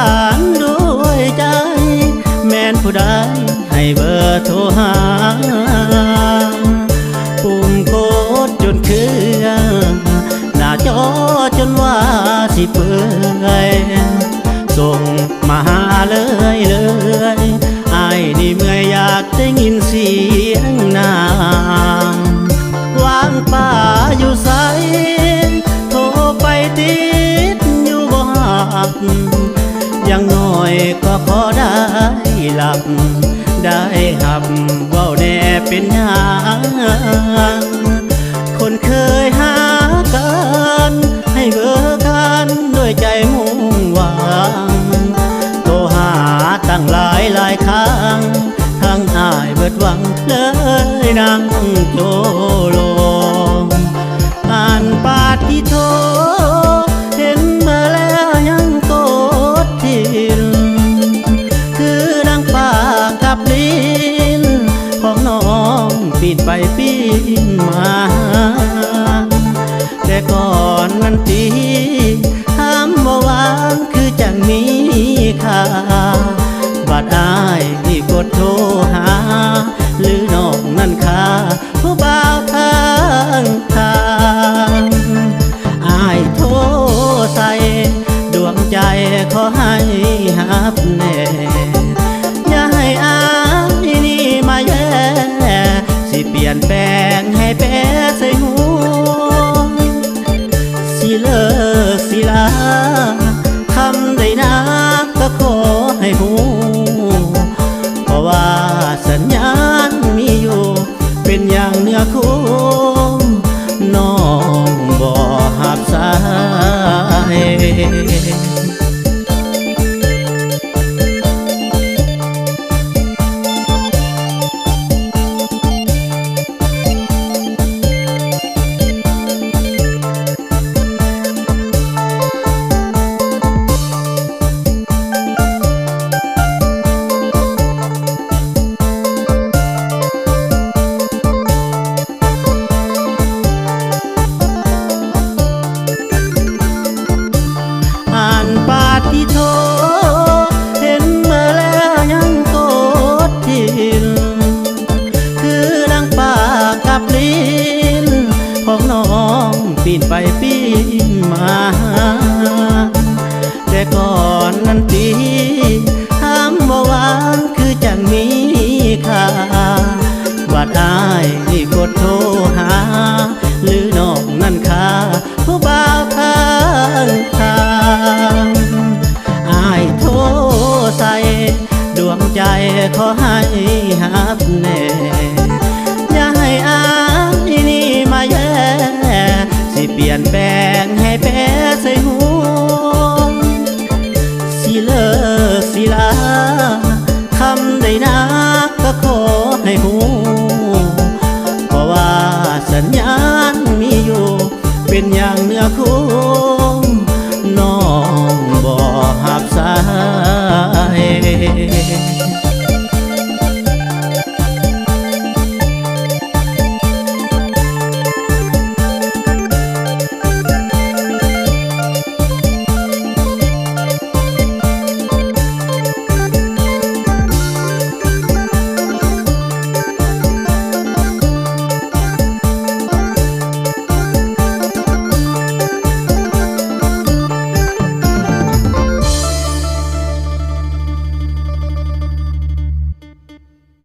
ารด้วยใจแม่นผู้ใดให้เบอร์โทรหาปุ่มกดจนเครื่องหน้าจอจนว่าสิเปื่อยส่งมาหาเลยไอ้นี่เมื่ออยากได้ยินเสียงนางวางป่าอยู่ไสโทรไปติดอยู่บ่หับยังน้อยก็ขอได้หลับได้หับเว้าแน่เป็นหยังคนเคยหากันให้เบอร์กันด้วยใจมุ่งหวังโทรหาตั้งหลายครั้งทั้งอายเบิดหวังเลยนั่งโจโลอ่านปาฏิโทเห็นมาแล้วยังโกรธทินคือดังปากกับลิ้นของน้องปีนไปปีนมาแต่ก่อนนั้นตีถามว่าวางคือจังมีค่าบัดอายที่กดโทรหาหรือน้องนั่นค่าผู้บ่าวทางอายโทรใส่ดวงใจขอให้หับแน่อย่าให้อายนี่มาแย่สิเปลี่ยนแปลงให้แปรใส่หูสิเลิกสิลาทำได้นะก็ขอให้หูเพราะว่าสัญญาณมีอยู่เป็นอย่างเนื้อคู่น้องบ่หับสายปาฏิโทเห็นมาแล้วยังโกรธทินคือดังปากกับลิ้นของน้องปีนไปปีนมาแต่ก่อนนั้นตีถามว่าวางคือจังมีค่าบัดอายที่กดโทรหาหรือน้องนั่นค่าผู้บ่าวทางอายโทรใส่ดวงใจขอให้หับแน่อย่าให้อายนี่มาแย่สิเปลี่ยนแปลงให้แปรใส่หูสิเลิกสิลา